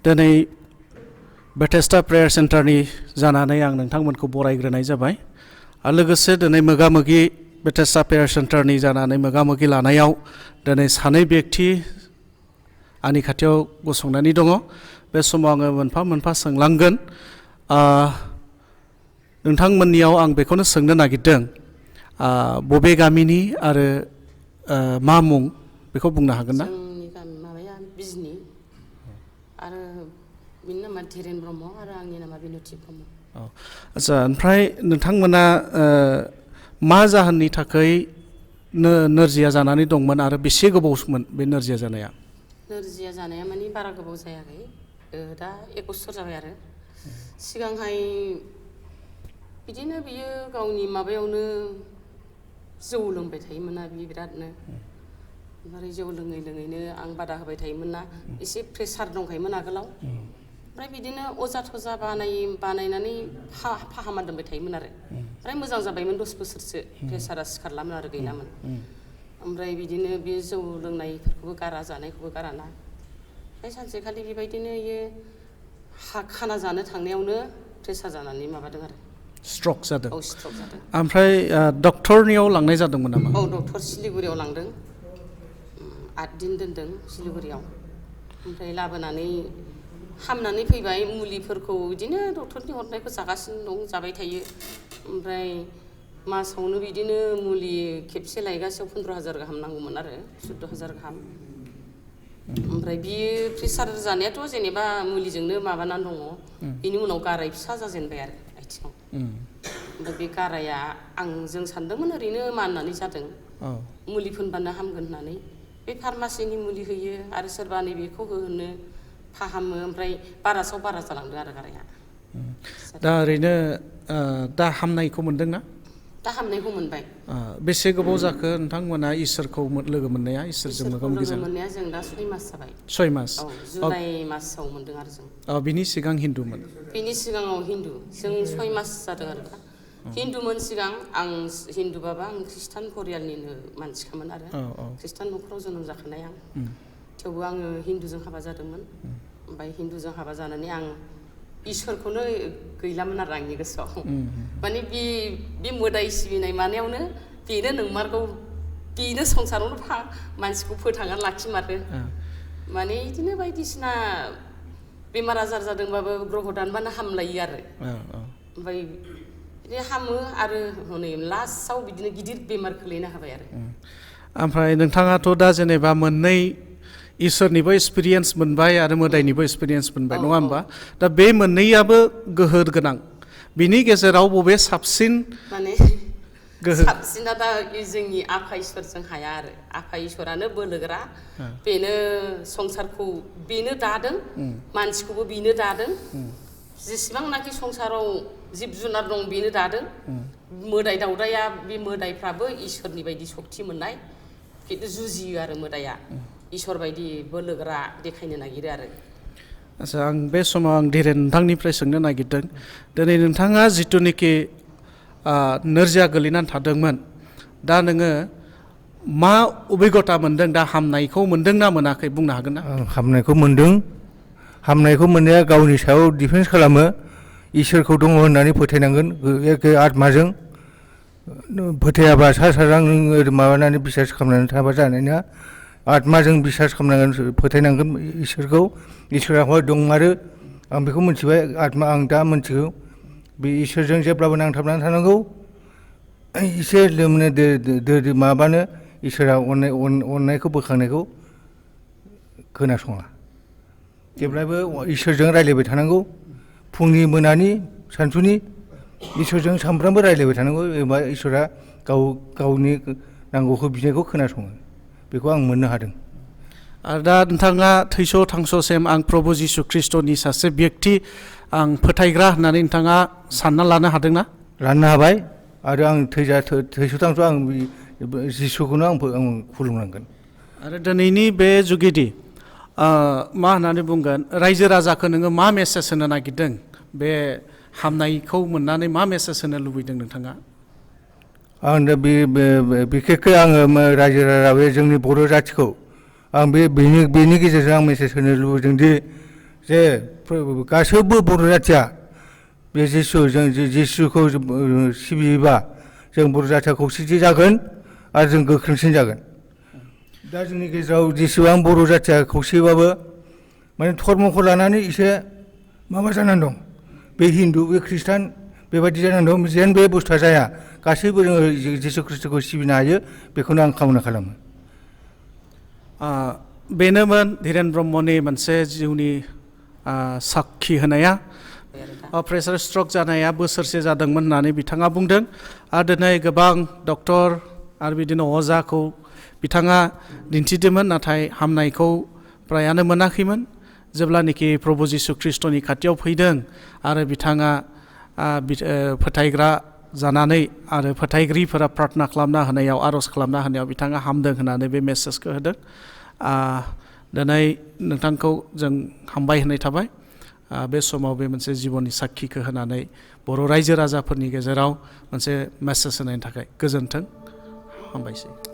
दिनै बेथेस्टा प्रेयार सेन्टारनि जानानै आं नोंथांमोनखौ बरायग्रोनाय जाबाय आरो लोगोसे दिनै मोगा-मोगि बेथेस्टा प्रेयार सेन्टारनि जानानै मोगा-मोगि लानायाव दिनै सानै व्यक्ति आंनि खाथियाव गसंनानै दङ। बे समाव आङो मोनफा मोनफा सोंलांगोन। नोंथांमोननियाव आं बेखौनो सोंनो नागिरदों, बबे गामिनि आरो मा मुं बेखौ बुंनो हागोन ना? जोंनि गामि माबाया बिजनि आरो बिनि नामा धिरेन ब्रह्म आरो आंनि नामा बिनुति ब्रह्म। आच्छा, ओमफ्राय नोंथांमोना मा जाहोननि थाखाय नोरजिया जानानै दंमोन आरो बेसे गोबावमोन बे नोरजिया जानाया? नोरजिया जानाया माने बारा गोबाव जायाखै, दा 1 बोसोर जाबाय आरो। सिगांहाय बिदिनो बियो गावनि माबायावनो जौ लोंबाय थायोमोन ना बियो बिरादनो। ओमफ्राय जौ लोङै लोङैनो आं बादा होबाय थायोमोन ना, एसे प्रेसार दंखायोमोन आगोलाव। ओमफ्राय बिदिनो अजा थजा बानायनानै फाहामना दोनबाय थायोमोन आरो। ओमफ्राय मोजां जाबायमोन 10 बोसोरसो, प्रेसारा सिखारलामोन आरो गैलामोन। ओमफ्राय बिदिनो बे जौ लोंनायफोरखौबो गारा, जानायखौबो गाराना। ओमफ्राय सानसेखालि बेबायदिनो इयो खाना जानो थांनायावनो प्रेसार जानानै माबादों आरो। स्ट्रक जादों? औ, स्ट्रक जादों। ओमफ्राय डक्टरनियाव लांनाय जादोंमोन नामा? औ, डक्टर सिलिगुरियाव लांदों। 8 दिन दोनदों सिलिगुरियाव। ओमफ्राय लाबोनानै हामनानै फैबाय, मुलिफोरखौ बिदिनो डक्टरनि हरनायखौ जागासिनो दं, जाबाय थायो। ओमफ्राय मासावनो बिदिनो मुलि खेबसे लायगासेयाव 15,000 गाहाम नांगौमोन आरो, 14,000 गाहाम। ओमफ्राय बियो प्रेसार जानायाथ' जेनेबा मुलिजोंनो माबानानै दङ। बेनि उनाव गाराय फिसा जाजेनबाय आरो आथिङाव। ओमफ्राय बे गाराया जों सानदोंमोन ओरैनो माननानै जादों, मुलि फोनबानो हामगोन होननानै। बे फार्मासिनि मुलि होयो आरो सोरबा नैबेखौ होनो फाहामो, ओमफ्राय बारासाव बारा जालांदों आरो गाराया। दा ओरैनो दा हामनायखौ मोनदों ना? दा हामनायखौ मोनबाय। बेसे गोबाव जाखो नोंथांमोना इसोरखौ लोगो मोननाया, इसोरजों मोगा-मोगि लोगो मोननाया जों दा 6 मास जाबाय। 6 मास? औ, जुलाइ मासाव मोनदों आरो जों। बिनि सिगां हिन्दुमोन? बिनि सिगाङाव हिन्दु। जों 6 मास जादों आरो दा। हिन्दुमोन सिगां, आं हिन्दुबाबा आं खृष्टान परियालनिनो मानसिखामोन आरो। खृष्टान न'खराव जोनोम जाखानाय आं। थेवबो आङो हिन्दुजों हाबा जादोंमोन। ओमफ्राय हिन्दुजों हाबा जानानै आं इसोरखौनो गैलामोन आरो आंनि गोसोआव। माने बे मोदाय सिबिनाय मानायावनो बेनो नोंमारगौ, बेनो संसारावनो मानसिखौ फोथांनानै लाखिमारो। माने बिदिनो बायदिसिना बेमार आजार जादोंबाबो ग्रह दानबानो हामलायो आरो। ओमफ्राय बिदिनो हामो आरो हनै लास्टआव बिदिनो गिदिर बेमार खोलैनो हाबाय आरो। ओमफ्राय नोंथाङाथ' दा जेनेबा मोननै इसोरनिबो एक्सपिरियेन्स मोनबाय आरो मोदायनिबो एक्सपिरियेन्स मोनबाय, नङा होमबा? दा बे मोननैयाबो गोहो गोनां। बिनि गेजेराव बबे साबसिन? माने साबसिना दा जोंनि आफा इसोरजों हाया आरो। आफा इसोरानो बोलोगोरा, बेनो संसारखौ बेनो दादों, मानसिखौबो बेनो दादों। जेसेबांनाखि संसाराव जिब जुनार दं बेनो दादों। मोदाय दावदाया, बे मोदायफ्राबो इसोरनि बायदि सक्ति मोननाय, खिन्थु जुजियो आरो मोदाया इसोर बायदि बोलोगोरा देखायनो नागिरो आरो। आच्छा, आं बे समाव धिरेन नोंथांनिफ्राय सोंनो नागिरदों, दिनै नोंथाङा जिथुनिखि नोरजिया गोलैनानै थादोंमोन, दा नोङो मा अबिगथा मोनदों? दा हामनायखौ मोनदों ना मोनाखै बुंनो हागोन ना? हामनायखौ मोनदों। हामनायखौ मोननाया गावनि सायाव डिफेन्स खालामो। इसोरखौ दङ होननानै फोथायनांगोन एखे आत्माजों। फोथायाबा साजों माबानानै बिसास खालामनानै थाबा जानाय नङा। आत्माजों बिसास खालामनांगोन, फोथायनांगोन इसोरखौ। इसोरा हय दंमारो, आं बेखौ मिथिबाय। आं दा मिथिगौ बे इसोरजों जेब्लाबो नांथाबनानै थानांगौ। एसे माबानो इसोरा अननायखौ बोखांनायखौ खोनासङा। जेब्लाबो इसोरजों रायज्लायबाय थानांगौ, फुंनि मोनानि सानसुनि इसोरजों सानफ्रामबो रायज्लायबाय थानांगौ। एबा इसोरा गावनि नांगौखौ बिनायखौ खोनासङो। बेखौ आं मोननो हादों। आरो दा नोंथाङा थैस' थांस'सिम आं प्रभु जिशु ख्रिस्ट'नि सासे व्यक्ति, आं फोथायग्रा होननानै नोंथाङा सानना लानो हादोंना? लानो हाबाय। आरो आं थैस' थांस' आं जिशुखौनो आं खुलुमनांगोन। आरो दिनैनि बे जुगिदि मा होननानै बुंगोन, रायजो राजाखौ नोङो मा मेसेज होनो नागिरदों? बे हामनायखौ मोननानै मा मेसेज होनो लुबैदों नोंथाङा? आं दा बिखेखै आङो रायजो राजा बे जोंनि बर' जाथिखौ आं बेनि गेजेरजों आं मेसेज होनो लुबैदों दि जे गासैबो बर' जाथिया बे जों जिसुखौ सिबियोबा जों बर' जाथिया खौसेथि जागोन आरो जों गोख्रोंसिन जागोन। दा जोंनि गेजेराव जेसेबां बर' जाथिया खौसेबाबो माने धर्मखौ लानानै एसे माबा जानानै दं। बे हिन्दु बे ख्रिस्टान बेबायदि जानानै दं जेन बे बुस्थुआ जाया गासैबो जोङो जिसु ख्रिस्ट'खौ सिबिनो हायो बेखौनो आं कामना खालामो। बेनोमोन धिरेन ब्रह्मनि मोनसे जिउनि साक्षि होनाया। प्रेसार स्ट्रक जानाया बोसोरसे जादोंमोन होननानै बिथाङा बुंदों आरो दिनै गोबां डक्टर आरो बिदिनो अजाखौ बिथाङा दिन्थिदोंमोन नाथाय हामनायखौ फ्रायानो मोनाखैमोन। जेब्लानोखि प्रभु जिसु ख्रिस्ट'नि खाथियाव फैदों आरो बिथाङा फोथायग्रा जानानै आरो फोथायग्रिफोरा प्रार्थना खालामना होनायाव आर'ज खालामना होनायाव बिथाङा हामदों होननानै बे मेसेजखौ होदों। दिनै नोंथांखौ जों हामबाय होनाय थाबाय। बे समाव बे मोनसे जिबननि साक्षिखौ होनानै बर' रायजो राजाफोरनि गेजेराव मोनसे मेसेज होनायनि थाखाय गोजोन्थों, हामबायसै।